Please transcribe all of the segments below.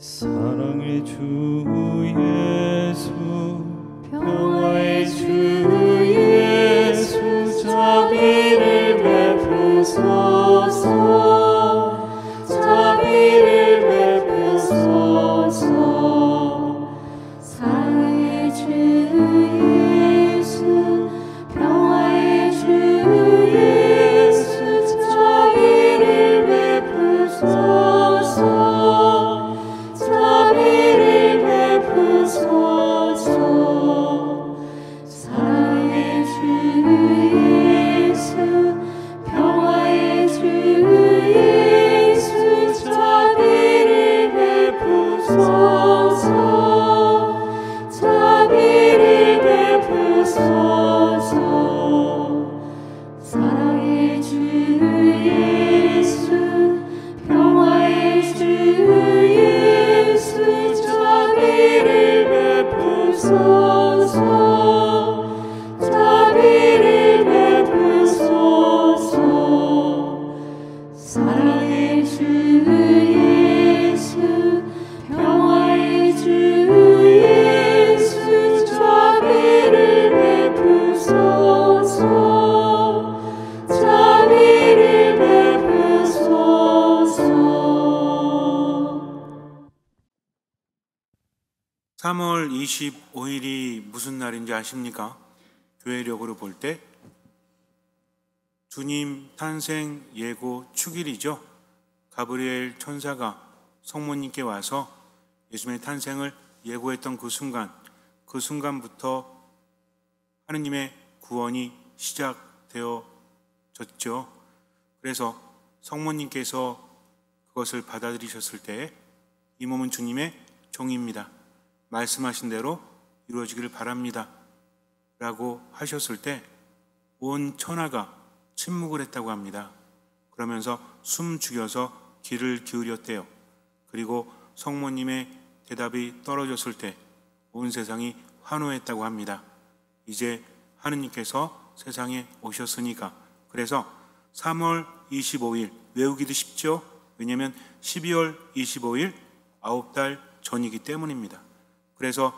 사랑의 주 예수, 평화의 주 예수, 자비를 베푸소서, 자비를 베푸소서. 사랑의 주 예수, 평화의 주 예수, 자비를 베푸소서, 자비를 베푸소서. 사랑의 주 예수, 평화의 주 예수, 자비를 베푸소서, 자비를 베푸소서. 사랑의 주 예수, 평화의 주 예수, 자비를 베푸소서, 자비를 베푸소서. 사랑의 주 예수, 평화의 주 예수, 자비를 베푸소서, 자비를 베푸소서. 3월 25일이 무슨 날인지 아십니까? 교회력으로 볼 때 주님 탄생 예고 축일이죠. 가브리엘 천사가 성모님께 와서 예수님의 탄생을 예고했던 그 순간부터 하느님의 구원이 시작되어졌죠. 그래서 성모님께서 그것을 받아들이셨을 때 이 몸은 주님의 종입니다. 말씀하신 대로 이루어지기를 바랍니다 라고 하셨을 때 온 천하가 침묵을 했다고 합니다. 그러면서 숨 죽여서 귀를 기울였대요. 그리고 성모님의 대답이 떨어졌을 때 온 세상이 환호했다고 합니다. 이제 하느님께서 세상에 오셨으니까. 그래서 3월 25일 외우기도 쉽죠. 왜냐하면 12월 25일 9달 전이기 때문입니다. 그래서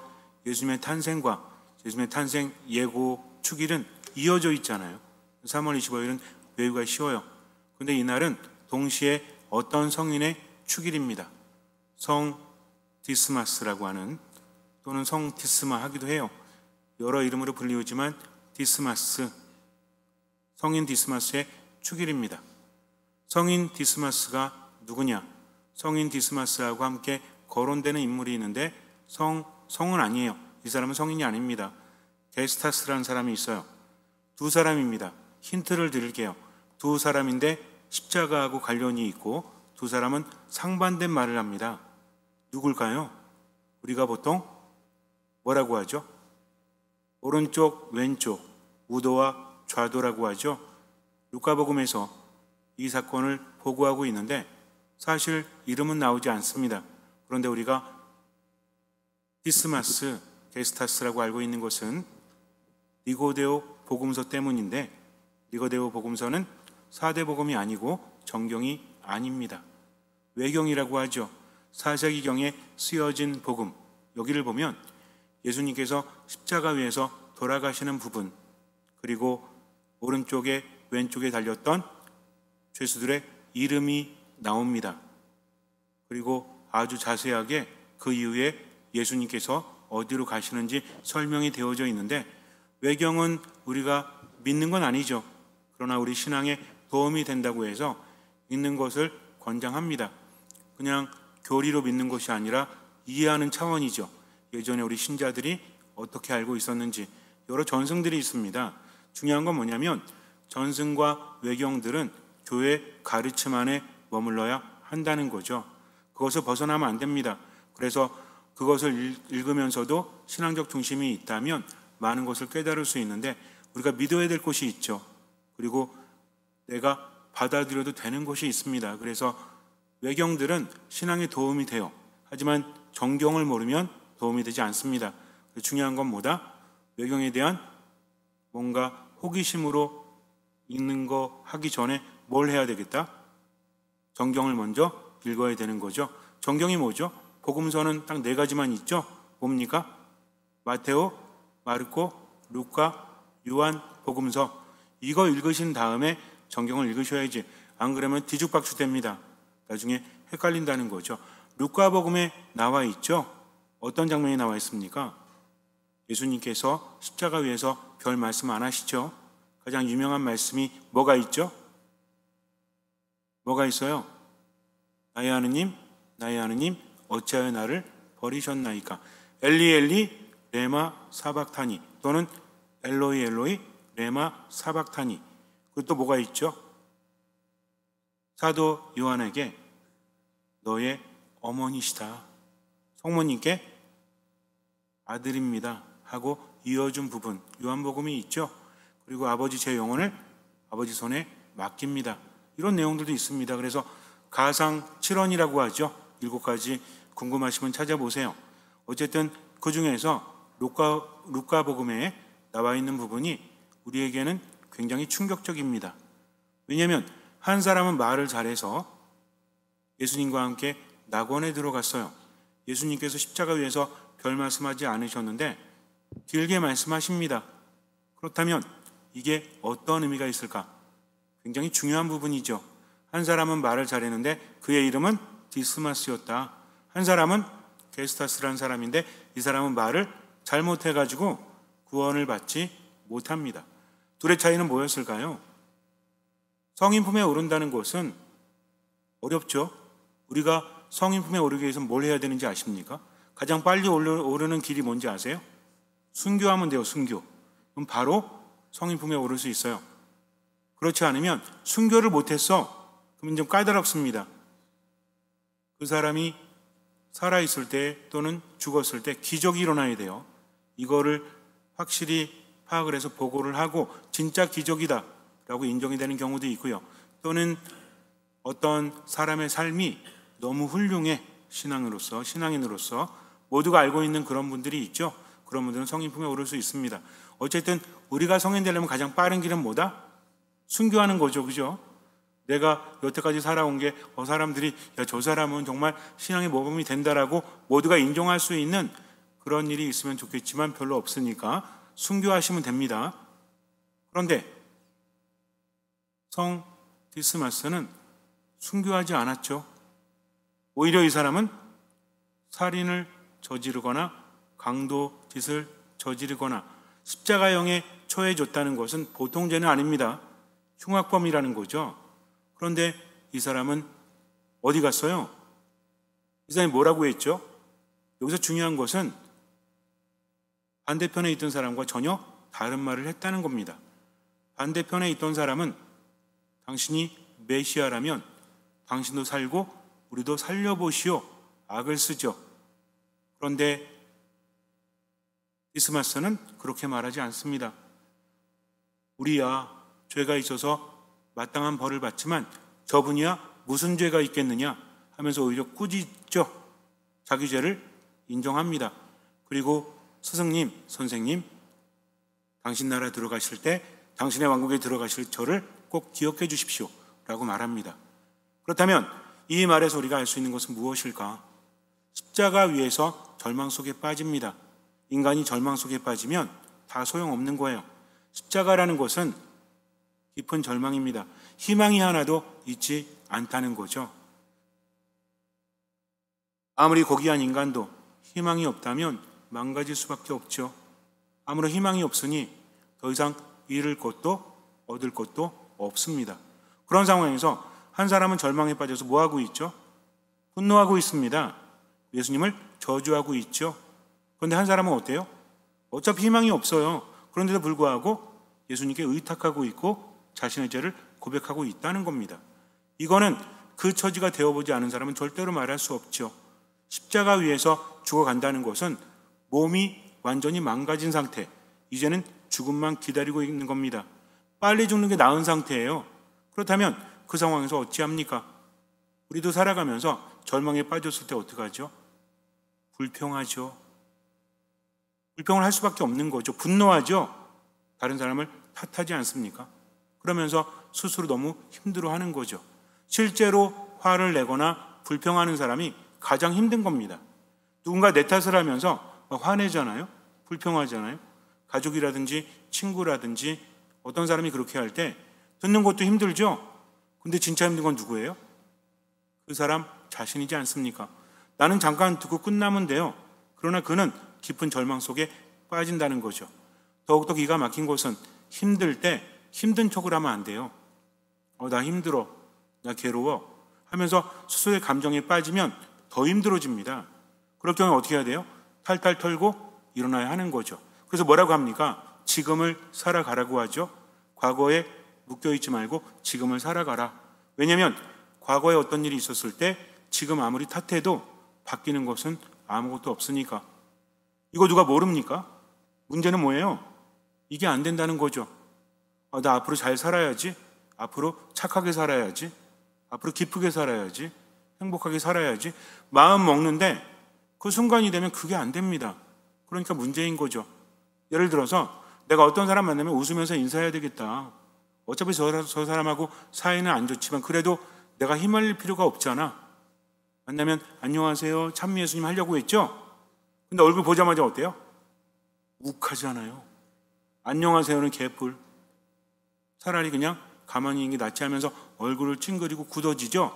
예수님의 탄생과 예수님의 탄생 예고 축일은 이어져 있잖아요. 3월 25일은 외우기가 쉬워요. 그런데 이날은 동시에 어떤 성인의 축일입니다. 성 디스마스라고 하는, 또는 성 디스마 하기도 해요. 여러 이름으로 불리우지만 디스마스, 성인 디스마스의 축일입니다. 성인 디스마스가 누구냐? 성인 디스마스하고 함께 거론되는 인물이 있는데 성은 아니에요. 이 사람은 성인이 아닙니다. 게스타스라는 사람이 있어요. 두 사람입니다. 힌트를 드릴게요. 두 사람인데 십자가하고 관련이 있고 두 사람은 상반된 말을 합니다. 누굴까요? 우리가 보통 뭐라고 하죠? 오른쪽, 왼쪽, 우도와 좌도라고 하죠. 루카복음에서 이 사건을 보고하고 있는데 사실 이름은 나오지 않습니다. 그런데 우리가 디스마스, 게스타스라고 알고 있는 것은 니고데오 복음서 때문인데, 니고데오 복음서는 사대복음이 아니고 정경이 아닙니다. 외경이라고 하죠. 사사기경에 쓰여진 복음, 여기를 보면 예수님께서 십자가 위에서 돌아가시는 부분, 그리고 오른쪽에 왼쪽에 달렸던 죄수들의 이름이 나옵니다. 그리고 아주 자세하게 그 이후에 예수님께서 어디로 가시는지 설명이 되어져 있는데, 외경은 우리가 믿는 건 아니죠. 그러나 우리 신앙에 도움이 된다고 해서 믿는 것을 권장합니다. 그냥 교리로 믿는 것이 아니라 이해하는 차원이죠. 예전에 우리 신자들이 어떻게 알고 있었는지 여러 전승들이 있습니다. 중요한 건 뭐냐면 전승과 외경들은 교회 가르침 안에 머물러야 한다는 거죠. 그것을 벗어나면 안 됩니다. 그래서 그것을 읽으면서도 신앙적 중심이 있다면 많은 것을 깨달을 수 있는데, 우리가 믿어야 될 것이 있죠. 그리고 내가 받아들여도 되는 것이 있습니다. 그래서 외경들은 신앙에 도움이 돼요. 하지만 정경을 모르면 도움이 되지 않습니다. 중요한 건 뭐다? 외경에 대한 뭔가 호기심으로 읽는 거 하기 전에 뭘 해야 되겠다? 정경을 먼저 읽어야 되는 거죠. 정경이 뭐죠? 복음서는 딱 4가지만 있죠. 뭡니까? 마테오, 마르코, 루카, 요한 복음서. 이거 읽으신 다음에 성경을 읽으셔야지. 안 그러면 뒤죽박죽 됩니다. 나중에 헷갈린다는 거죠. 루카 복음에 나와 있죠. 어떤 장면이 나와 있습니까? 예수님께서 십자가 위에서 별 말씀 안 하시죠. 가장 유명한 말씀이 뭐가 있죠? 뭐가 있어요? 나의 하느님, 나의 하느님, 어찌하여 나를 버리셨나이까? 엘리 엘리 레마 사박타니, 또는 엘로이 엘로이 레마 사박타니. 그리고 또 뭐가 있죠? 사도 요한에게 너의 어머니시다, 성모님께 아들입니다 하고 이어준 부분, 요한복음이 있죠. 그리고 아버지 제 영혼을 아버지 손에 맡깁니다. 이런 내용들도 있습니다. 그래서 가상 7원이라고 하죠. 7가지 궁금하시면 찾아보세요. 어쨌든 그 중에서 루카 복음에 나와 있는 부분이 우리에게는 굉장히 충격적입니다. 왜냐하면 한 사람은 말을 잘해서 예수님과 함께 낙원에 들어갔어요. 예수님께서 십자가 위에서 별 말씀하지 않으셨는데 길게 말씀하십니다. 그렇다면 이게 어떤 의미가 있을까? 굉장히 중요한 부분이죠. 한 사람은 말을 잘했는데 그의 이름은 디스마스였다. 한 사람은 게스타스라는 사람인데 이 사람은 말을 잘못해가지고 구원을 받지 못합니다. 둘의 차이는 뭐였을까요? 성인 품에 오른다는 것은 어렵죠. 우리가 성인 품에 오르기 위해서 뭘 해야 되는지 아십니까? 가장 빨리 오르는 길이 뭔지 아세요? 순교하면 돼요. 순교. 그럼 바로 성인 품에 오를 수 있어요. 그렇지 않으면 순교를 못했어. 그러면 좀 까다롭습니다. 그 사람이 살아있을 때 또는 죽었을 때 기적이 일어나야 돼요. 이거를 확실히 파악을 해서 보고를 하고 진짜 기적이다 라고 인정이 되는 경우도 있고요. 또는 어떤 사람의 삶이 너무 훌륭해, 신앙인으로서 모두가 알고 있는 그런 분들이 있죠. 그런 분들은 성인 품에 오를 수 있습니다. 어쨌든 우리가 성인 되려면 가장 빠른 길은 뭐다? 순교하는 거죠. 그죠? 내가 여태까지 살아온 게 사람들이 야, 저 사람은 정말 신앙의 모범이 된다라고 모두가 인정할 수 있는 그런 일이 있으면 좋겠지만 별로 없으니까 순교하시면 됩니다. 그런데 성 디스마스는 순교하지 않았죠. 오히려 이 사람은 살인을 저지르거나 강도 짓을 저지르거나 십자가형에 처해졌다는 것은 보통 죄는 아닙니다. 흉악범이라는 거죠. 그런데 이 사람은 어디 갔어요? 이 사람이 뭐라고 했죠? 여기서 중요한 것은 반대편에 있던 사람과 전혀 다른 말을 했다는 겁니다. 반대편에 있던 사람은 당신이 메시아라면 당신도 살고 우리도 살려보시오. 악을 쓰죠. 그런데 디스마스는 그렇게 말하지 않습니다. 우리야 죄가 있어서 마땅한 벌을 받지만 저분이야 무슨 죄가 있겠느냐 하면서 오히려 꾸짖죠. 자기 죄를 인정합니다. 그리고 스승님, 선생님, 당신 나라 들어가실 때 당신의 왕국에 들어가실 저를 꼭 기억해 주십시오 라고 말합니다. 그렇다면 이 말에서 우리가 알 수 있는 것은 무엇일까? 십자가 위에서 절망 속에 빠집니다. 인간이 절망 속에 빠지면 다 소용없는 거예요. 십자가라는 것은 깊은 절망입니다. 희망이 하나도 있지 않다는 거죠. 아무리 고귀한 인간도 희망이 없다면 망가질 수밖에 없죠. 아무런 희망이 없으니 더 이상 잃을 것도 얻을 것도 없습니다. 그런 상황에서 한 사람은 절망에 빠져서 뭐하고 있죠? 분노하고 있습니다. 예수님을 저주하고 있죠. 그런데 한 사람은 어때요? 어차피 희망이 없어요. 그런데도 불구하고 예수님께 의탁하고 있고 자신의 죄를 고백하고 있다는 겁니다. 이거는 그 처지가 되어보지 않은 사람은 절대로 말할 수 없죠. 십자가 위에서 죽어간다는 것은 몸이 완전히 망가진 상태, 이제는 죽음만 기다리고 있는 겁니다. 빨리 죽는 게 나은 상태예요. 그렇다면 그 상황에서 어찌합니까? 우리도 살아가면서 절망에 빠졌을 때 어떡하죠? 불평하죠. 불평을 할 수밖에 없는 거죠. 분노하죠. 다른 사람을 탓하지 않습니까? 그러면서 스스로 너무 힘들어하는 거죠. 실제로 화를 내거나 불평하는 사람이 가장 힘든 겁니다. 누군가 내 탓을 하면서 막 화내잖아요. 불평하잖아요. 가족이라든지 친구라든지 어떤 사람이 그렇게 할 때 듣는 것도 힘들죠. 근데 진짜 힘든 건 누구예요? 그 사람 자신이지 않습니까? 나는 잠깐 듣고 끝나면 돼요. 그러나 그는 깊은 절망 속에 빠진다는 거죠. 더욱더 기가 막힌 것은 힘들 때 힘든 척을 하면 안 돼요. 나 힘들어, 나 괴로워 하면서 스스로의 감정에 빠지면 더 힘들어집니다. 그럴 경우에 어떻게 해야 돼요? 탈탈 털고 일어나야 하는 거죠. 그래서 뭐라고 합니까? 지금을 살아가라고 하죠. 과거에 묶여있지 말고 지금을 살아가라. 왜냐하면 과거에 어떤 일이 있었을 때 지금 아무리 탓해도 바뀌는 것은 아무것도 없으니까. 이거 누가 모릅니까? 문제는 뭐예요? 이게 안 된다는 거죠. 나 앞으로 잘 살아야지. 앞으로 착하게 살아야지. 앞으로 기쁘게 살아야지. 행복하게 살아야지. 마음 먹는데 그 순간이 되면 그게 안 됩니다. 그러니까 문제인 거죠. 예를 들어서 내가 어떤 사람 만나면 웃으면서 인사해야 되겠다. 어차피 저 사람하고 사이는 안 좋지만 그래도 내가 휘말릴 필요가 없잖아. 만나면 안녕하세요 찬미 예수님 하려고 했죠. 근데 얼굴 보자마자 어때요? 욱하잖아요. 안녕하세요는 개뿔. 차라리 그냥 가만히 있는 게 낫지 하면서 얼굴을 찡그리고 굳어지죠.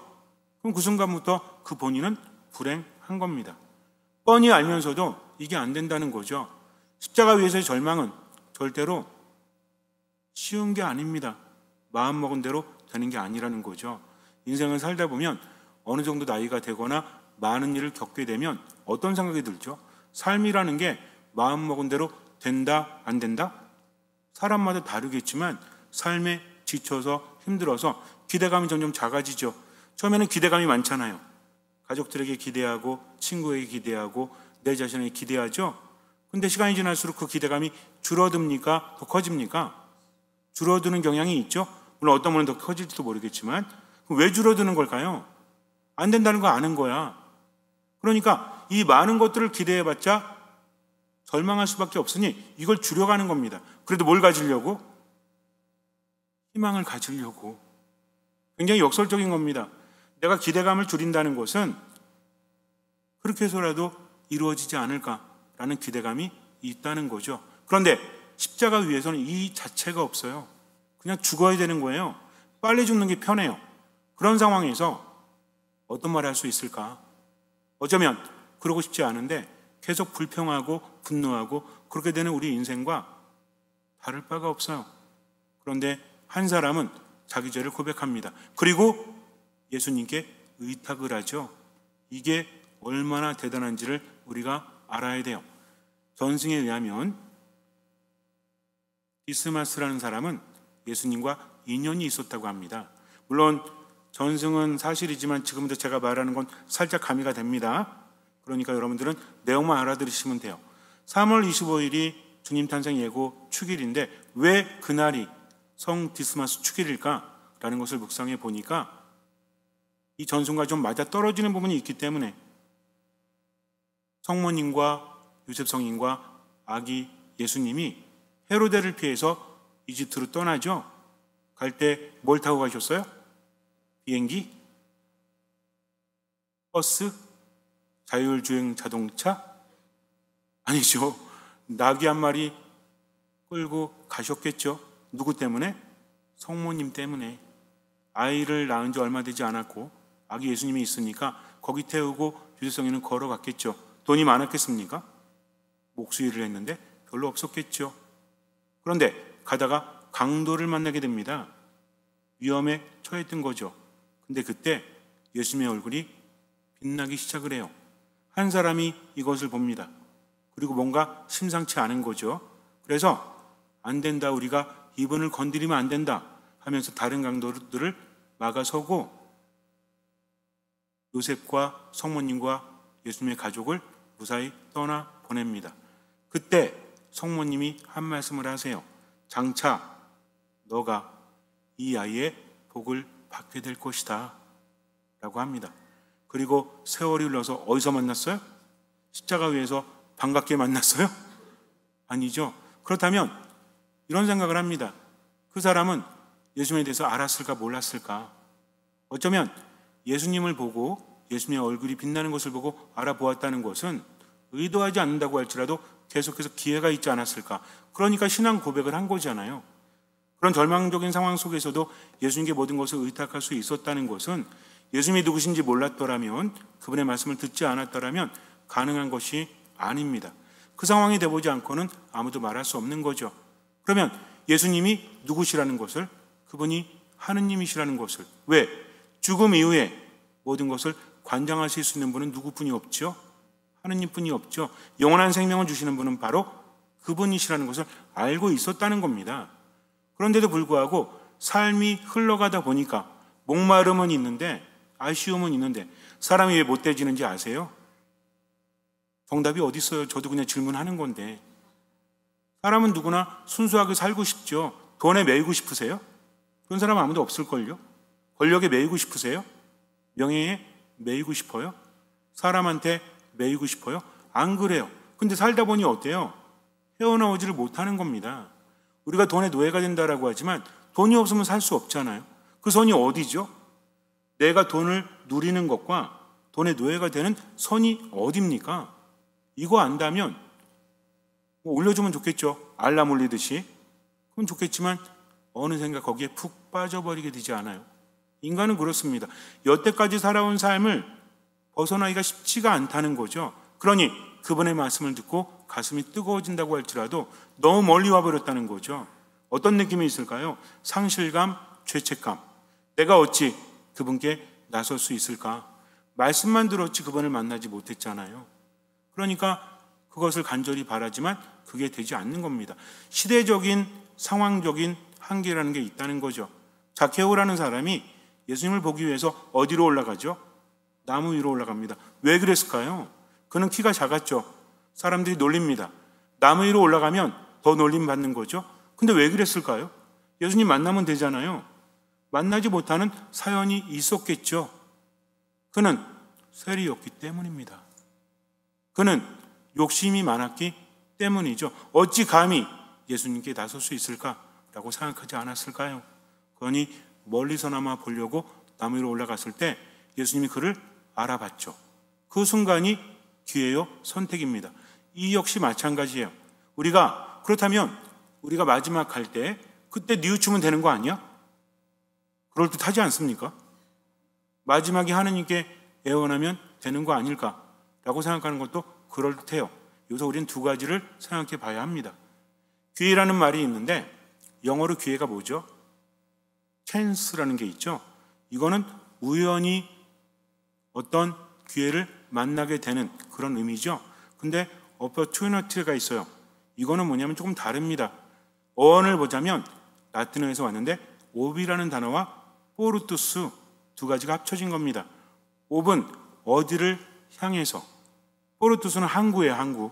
그럼 그 순간부터 그 본인은 불행한 겁니다. 뻔히 알면서도 이게 안 된다는 거죠. 십자가 위에서의 절망은 절대로 쉬운 게 아닙니다. 마음먹은 대로 되는 게 아니라는 거죠. 인생을 살다 보면 어느 정도 나이가 되거나 많은 일을 겪게 되면 어떤 생각이 들죠? 삶이라는 게 마음먹은 대로 된다, 안 된다? 사람마다 다르겠지만 삶에 지쳐서 힘들어서 기대감이 점점 작아지죠. 처음에는 기대감이 많잖아요. 가족들에게 기대하고 친구에게 기대하고 내 자신에게 기대하죠. 근데 시간이 지날수록 그 기대감이 줄어듭니까? 더 커집니까? 줄어드는 경향이 있죠. 물론 어떤 분은 더 커질지도 모르겠지만 왜 줄어드는 걸까요? 안 된다는 거 아는 거야. 그러니까 이 많은 것들을 기대해봤자 절망할 수밖에 없으니 이걸 줄여가는 겁니다. 그래도 뭘 가지려고? 희망을 가지려고. 굉장히 역설적인 겁니다. 내가 기대감을 줄인다는 것은 그렇게 해서라도 이루어지지 않을까라는 기대감이 있다는 거죠. 그런데 십자가 위에서는 이 자체가 없어요. 그냥 죽어야 되는 거예요. 빨리 죽는 게 편해요. 그런 상황에서 어떤 말을 할 수 있을까? 어쩌면 그러고 싶지 않은데 계속 불평하고 분노하고 그렇게 되는 우리 인생과 다를 바가 없어요. 그런데 한 사람은 자기 죄를 고백합니다. 그리고 예수님께 의탁을 하죠. 이게 얼마나 대단한지를 우리가 알아야 돼요. 전승에 의하면 디스마스라는 사람은 예수님과 인연이 있었다고 합니다. 물론 전승은 사실이지만 지금부터 제가 말하는 건 살짝 가미가 됩니다. 그러니까 여러분들은 내용만 알아들으시면 돼요. 3월 25일이 주님 탄생 예고 축일인데 왜 그날이 성 디스마스 축일일까라는 것을 묵상해 보니까 이 전승과 좀 맞아 떨어지는 부분이 있기 때문에 성모님과 요셉 성인과 아기 예수님이 헤로데를 피해서 이집트로 떠나죠. 갈 때 뭘 타고 가셨어요? 비행기? 버스? 자율주행 자동차? 아니죠. 나귀 한 마리 끌고 가셨겠죠. 누구 때문에? 성모님 때문에. 아이를 낳은 지 얼마 되지 않았고 아기 예수님이 있으니까 거기 태우고 유대성이는 걸어갔겠죠. 돈이 많았겠습니까? 목수일을 했는데 별로 없었겠죠. 그런데 가다가 강도를 만나게 됩니다. 위험에 처했던 거죠. 근데 그때 예수님의 얼굴이 빛나기 시작을 해요. 한 사람이 이것을 봅니다. 그리고 뭔가 심상치 않은 거죠. 그래서 안 된다, 우리가 이분을 건드리면 안 된다 하면서 다른 강도들을 막아서고 요셉과 성모님과 예수님의 가족을 무사히 떠나 보냅니다. 그때 성모님이 한 말씀을 하세요. 장차 너가 이 아이의 복을 받게 될 것이다 라고 합니다. 그리고 세월이 흘러서 어디서 만났어요? 십자가 위에서 반갑게 만났어요? 아니죠. 그렇다면 이런 생각을 합니다. 그 사람은 예수님에 대해서 알았을까 몰랐을까? 어쩌면 예수님을 보고 예수님의 얼굴이 빛나는 것을 보고 알아보았다는 것은 의도하지 않는다고 할지라도 계속해서 기회가 있지 않았을까. 그러니까 신앙 고백을 한 거잖아요. 그런 절망적인 상황 속에서도 예수님께 모든 것을 의탁할 수 있었다는 것은 예수님이 누구신지 몰랐더라면, 그분의 말씀을 듣지 않았더라면 가능한 것이 아닙니다. 그 상황이 돼보지 않고는 아무도 말할 수 없는 거죠. 그러면 예수님이 누구시라는 것을, 그분이 하느님이시라는 것을, 왜? 죽음 이후에 모든 것을 관장하실 수 있는 분은 누구뿐이 없죠? 하느님뿐이 없죠. 영원한 생명을 주시는 분은 바로 그분이시라는 것을 알고 있었다는 겁니다. 그런데도 불구하고 삶이 흘러가다 보니까 목마름은 있는데, 아쉬움은 있는데 사람이 왜 못돼지는지 아세요? 정답이 어디 있어요? 저도 그냥 질문하는 건데. 사람은 누구나 순수하게 살고 싶죠. 돈에 매이고 싶으세요? 그런 사람 아무도 없을걸요? 권력에 매이고 싶으세요? 명예에 매이고 싶어요? 사람한테 매이고 싶어요? 안 그래요. 근데 살다 보니 어때요? 헤어나오지를 못하는 겁니다. 우리가 돈의 노예가 된다라고 하지만 돈이 없으면 살 수 없잖아요. 그 선이 어디죠? 내가 돈을 누리는 것과 돈의 노예가 되는 선이 어디입니까? 이거 안다면 올려주면 좋겠죠. 알람 울리듯이. 그건 좋겠지만 어느샌가 거기에 푹 빠져버리게 되지 않아요. 인간은 그렇습니다. 여태까지 살아온 삶을 벗어나기가 쉽지가 않다는 거죠. 그러니 그분의 말씀을 듣고 가슴이 뜨거워진다고 할지라도 너무 멀리 와버렸다는 거죠. 어떤 느낌이 있을까요? 상실감, 죄책감. 내가 어찌 그분께 나설 수 있을까? 말씀만 들었지 그분을 만나지 못했잖아요. 그러니까 그것을 간절히 바라지만 그게 되지 않는 겁니다. 시대적인, 상황적인 한계라는 게 있다는 거죠. 자케오라는 사람이 예수님을 보기 위해서 어디로 올라가죠? 나무 위로 올라갑니다. 왜 그랬을까요? 그는 키가 작았죠. 사람들이 놀립니다. 나무 위로 올라가면 더 놀림 받는 거죠. 근데 왜 그랬을까요? 예수님 만나면 되잖아요. 만나지 못하는 사연이 있었겠죠. 그는 세리였기 때문입니다. 그는 욕심이 많았기 때문이죠. 어찌 감히 예수님께 나설 수 있을까라고 생각하지 않았을까요? 그러니 멀리서나마 보려고 나무 위로 올라갔을 때 예수님이 그를 알아봤죠. 그 순간이 기회요, 선택입니다. 이 역시 마찬가지예요. 그렇다면 우리가 마지막 갈 때 그때 뉘우치면 되는 거 아니야? 그럴듯하지 않습니까? 마지막에 하느님께 애원하면 되는 거 아닐까라고 생각하는 것도 그럴듯해요. 여기서 우리는 두 가지를 생각해 봐야 합니다. 기회라는 말이 있는데 영어로 기회가 뭐죠? chance라는 게 있죠. 이거는 우연히 어떤 기회를 만나게 되는 그런 의미죠. 근데 opportunity가 있어요. 이거는 뭐냐면 조금 다릅니다. 어원을 보자면 라틴어에서 왔는데 옵이라는 단어와 포르투스 두 가지가 합쳐진 겁니다. 옵은 어디를 향해서, 포르투스는 항구예요. 항구.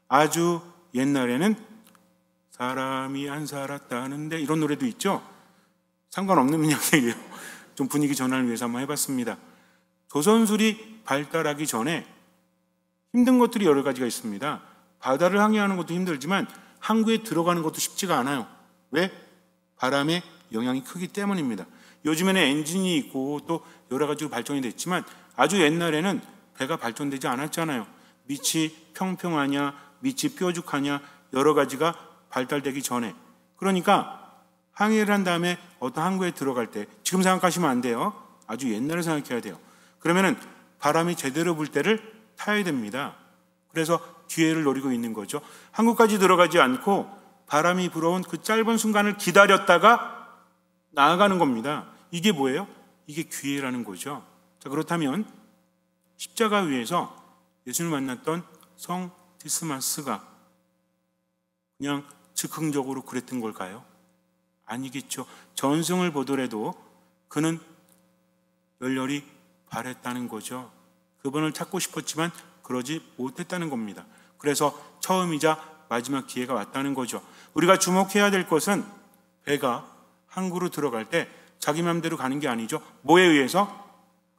아주 옛날에는 사람이 안 살았다는데 이런 노래도 있죠. 상관없는 이야기예요. 좀 분위기 전환을 위해서 한번 해봤습니다. 조선술이 발달하기 전에 힘든 것들이 여러 가지가 있습니다. 바다를 항해하는 것도 힘들지만 항구에 들어가는 것도 쉽지가 않아요. 왜? 바람의 영향이 크기 때문입니다. 요즘에는 엔진이 있고 또 여러 가지로 발전이 됐지만 아주 옛날에는 배가 발전되지 않았잖아요. 밑이 평평하냐, 밑이 뾰족하냐 여러 가지가 발달되기 전에. 그러니까 항해를 한 다음에 어떤 항구에 들어갈 때 지금 생각하시면 안 돼요. 아주 옛날을 생각해야 돼요. 그러면은 바람이 제대로 불 때를 타야 됩니다. 그래서 기회를 노리고 있는 거죠. 항구까지 들어가지 않고 바람이 불어온 그 짧은 순간을 기다렸다가 나아가는 겁니다. 이게 뭐예요? 이게 기회라는 거죠. 자, 그렇다면 십자가 위에서 예수님을 만났던 성 디스마스가 그냥 즉흥적으로 그랬던 걸까요? 아니겠죠. 전승을 보더라도 그는 열렬히 바랬다는 거죠. 그분을 찾고 싶었지만 그러지 못했다는 겁니다. 그래서 처음이자 마지막 기회가 왔다는 거죠. 우리가 주목해야 될 것은 배가 항구로 들어갈 때 자기 마음대로 가는 게 아니죠. 뭐에 의해서?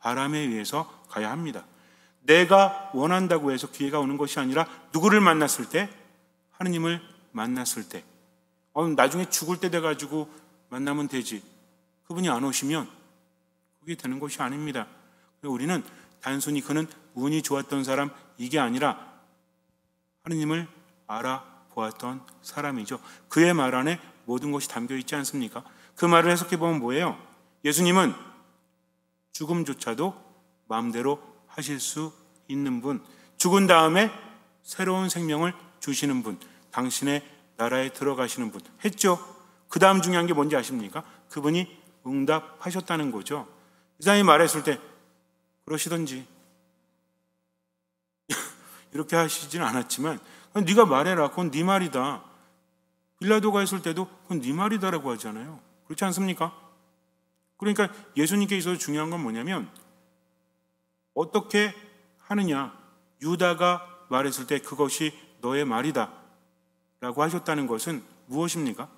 바람에 의해서 가야 합니다. 내가 원한다고 해서 기회가 오는 것이 아니라 누구를 만났을 때? 하느님을 만났을 때. 나중에 죽을 때 돼가지고 만나면 되지. 그분이 안 오시면 그게 되는 것이 아닙니다. 우리는 단순히 그는 운이 좋았던 사람 이게 아니라 하느님을 알아보았던 사람이죠. 그의 말 안에 모든 것이 담겨 있지 않습니까? 그 말을 해석해 보면 뭐예요? 예수님은 죽음조차도 마음대로 하실 수 있는 분, 죽은 다음에 새로운 생명을 주시는 분, 당신의 나라에 들어가시는 분 했죠. 그 다음 중요한 게 뭔지 아십니까? 그분이 응답하셨다는 거죠. 이 사람이 말했을 때 그러시던지 이렇게 하시지는 않았지만 네가 말해라. 그건 네 말이다. 빌라도가 했을 때도 그건 네 말이다라고 하잖아요. 그렇지 않습니까? 그러니까 예수님께 있어서 중요한 건 뭐냐면 어떻게 하느냐. 유다가 말했을 때 그것이 너의 말이다 라고 하셨다는 것은 무엇입니까?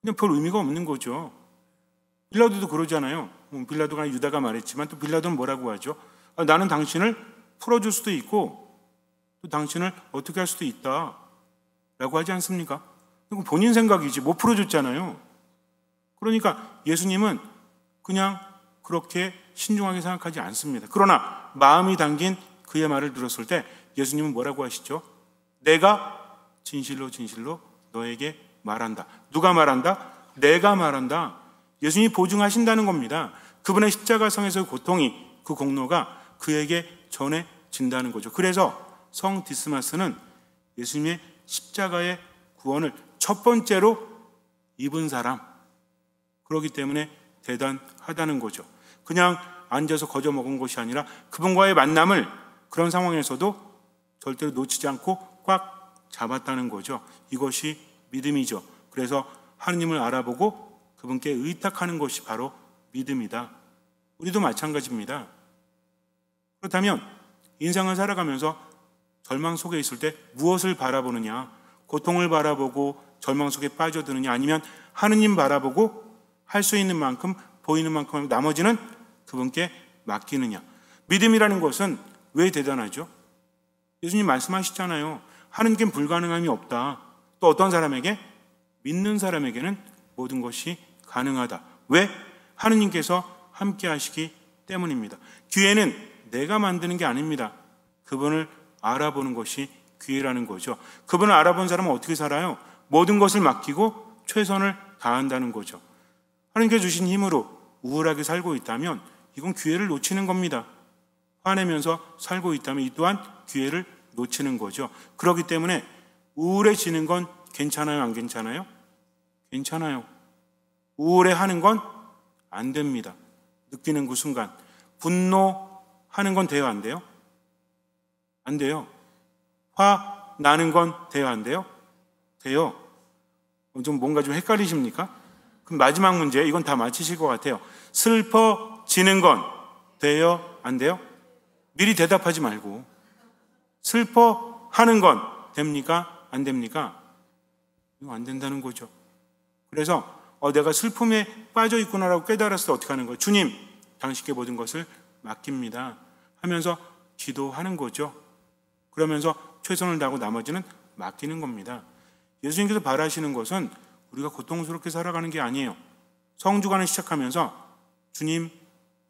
그냥 별 의미가 없는 거죠. 빌라도도 그러잖아요. 빌라도가 유다가 말했지만 또 빌라도는 뭐라고 하죠? 나는 당신을 풀어줄 수도 있고 또 당신을 어떻게 할 수도 있다 라고 하지 않습니까? 그건 본인 생각이지 못 풀어줬잖아요. 그러니까 예수님은 그냥 그렇게 신중하게 생각하지 않습니다. 그러나 마음이 담긴 그의 말을 들었을 때 예수님은 뭐라고 하시죠? 내가 진실로 진실로 너에게 말한다. 누가 말한다? 내가 말한다. 예수님이 보증하신다는 겁니다. 그분의 십자가성에서의 고통이, 그 공로가 그에게 전해진다는 거죠. 그래서 성 디스마스는 예수님의 십자가의 구원을 첫 번째로 입은 사람, 그렇기 때문에 대단하다는 거죠. 그냥 앉아서 거저 먹은 것이 아니라 그분과의 만남을 그런 상황에서도 절대로 놓치지 않고 꽉 잡았다는 거죠. 이것이 믿음이죠. 그래서 하느님을 알아보고 그분께 의탁하는 것이 바로 믿음이다. 우리도 마찬가지입니다. 그렇다면 인생을 살아가면서 절망 속에 있을 때 무엇을 바라보느냐? 고통을 바라보고 절망 속에 빠져드느냐? 아니면 하느님 바라보고 할 수 있는 만큼 보이는 만큼 하고 나머지는 그분께 맡기느냐? 믿음이라는 것은 왜 대단하죠? 예수님 말씀하시잖아요. 하느님께는 불가능함이 없다. 또 어떤 사람에게? 믿는 사람에게는 모든 것이 가능하다. 왜? 하느님께서 함께 하시기 때문입니다. 기회는 내가 만드는 게 아닙니다. 그분을 알아보는 것이 기회라는 거죠. 그분을 알아본 사람은 어떻게 살아요? 모든 것을 맡기고 최선을 다한다는 거죠. 하느님께 주신 힘으로 우울하게 살고 있다면 이건 기회를 놓치는 겁니다. 화내면서 살고 있다면 이 또한 기회를 놓치는 거죠. 그렇기 때문에 우울해지는 건 괜찮아요? 안 괜찮아요? 괜찮아요. 우울해하는 건 안 됩니다. 느끼는 그 순간. 분노하는 건 돼요? 안 돼요? 안 돼요. 화 나는 건 돼요? 안 돼요? 돼요. 좀 뭔가 좀 헷갈리십니까? 그럼 마지막 문제, 이건 다 맞히실 것 같아요. 슬퍼지는 건 돼요? 안 돼요? 미리 대답하지 말고. 슬퍼하는 건 됩니까? 안 됩니까? 이거 안 된다는 거죠. 그래서 내가 슬픔에 빠져 있구나라고 깨달았을 때 어떻게 하는 거예요? 주님, 당신께 모든 것을 맡깁니다 하면서 기도하는 거죠. 그러면서 최선을 다하고 나머지는 맡기는 겁니다. 예수님께서 바라시는 것은 우리가 고통스럽게 살아가는 게 아니에요. 성주간을 시작하면서 주님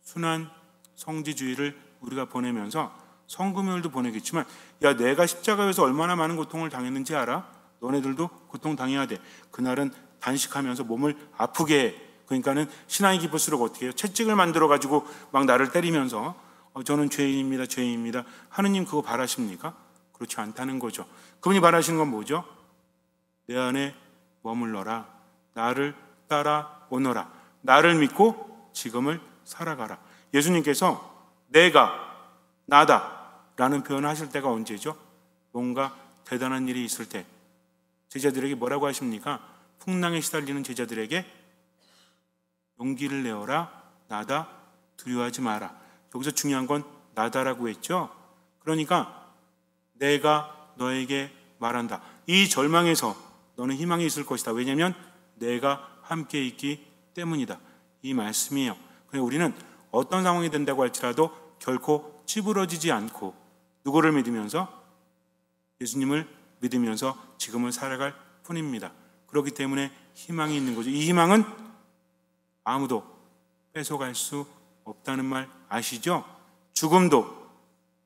순환 성지주의를 우리가 보내면서 성금요일도 보내겠지만, 야, 내가 십자가에서 얼마나 많은 고통을 당했는지 알아? 너네들도 고통 당해야 돼. 그날은 단식하면서 몸을 아프게 해. 그러니까는 신앙이 깊을수록 어떻게 해요? 채찍을 만들어 가지고 막 나를 때리면서 저는 죄인입니다, 죄인입니다. 하느님 그거 바라십니까? 그렇지 않다는 거죠. 그분이 바라시는 건 뭐죠? 내 안에 머물러라. 나를 따라오너라. 나를 믿고 지금을 살아가라. 예수님께서 내가 나다 라는 표현을 하실 때가 언제죠? 뭔가 대단한 일이 있을 때. 제자들에게 뭐라고 하십니까? 풍랑에 시달리는 제자들에게 용기를 내어라. 나다. 두려워하지 마라. 여기서 중요한 건 나다라고 했죠. 그러니까 내가 너에게 말한다. 이 절망에서 너는 희망이 있을 것이다. 왜냐하면 내가 함께 있기 때문이다. 이 말씀이에요. 그래서 우리는 어떤 상황이 된다고 할지라도 결코 찌부러지지 않고 누구를 믿으면서? 예수님을 믿으면서 지금을 살아갈 뿐입니다. 그렇기 때문에 희망이 있는 거죠. 이 희망은 아무도 뺏어갈 수 없다는 말 아시죠? 죽음도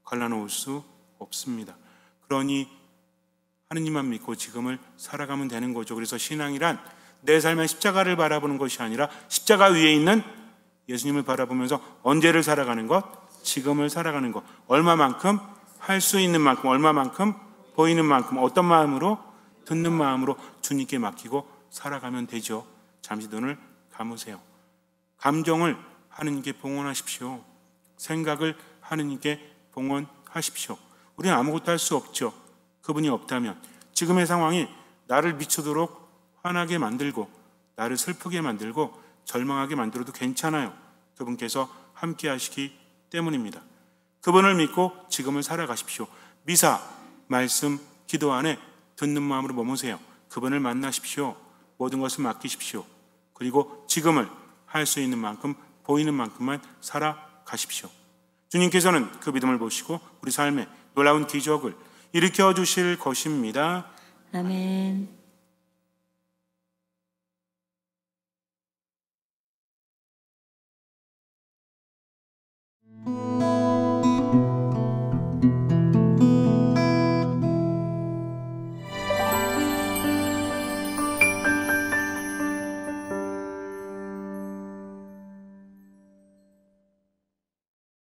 갈라놓을 수 없습니다. 그러니 하느님만 믿고 지금을 살아가면 되는 거죠. 그래서 신앙이란 내 삶의 십자가를 바라보는 것이 아니라 십자가 위에 있는 예수님을 바라보면서 언제를 살아가는 것? 지금을 살아가는 것. 얼마만큼? 할 수 있는 만큼, 얼마만큼? 보이는 만큼, 어떤 마음으로? 듣는 마음으로 주님께 맡기고 살아가면 되죠. 잠시 눈을 감으세요. 감정을 하느님께 봉헌하십시오. 생각을 하느님께 봉헌하십시오. 우리는 아무것도 할 수 없죠. 그분이 없다면 지금의 상황이 나를 미치도록 화나게 만들고 나를 슬프게 만들고 절망하게 만들어도 괜찮아요. 그분께서 함께 하시기 때문입니다. 그분을 믿고 지금을 살아가십시오. 미사, 말씀, 기도 안에 듣는 마음으로 머무세요. 그분을 만나십시오. 모든 것을 맡기십시오. 그리고 지금을 할 수 있는 만큼 보이는 만큼만 살아가십시오. 주님께서는 그 믿음을 보시고 우리 삶에 놀라운 기적을 일으켜 주실 것입니다. 아멘.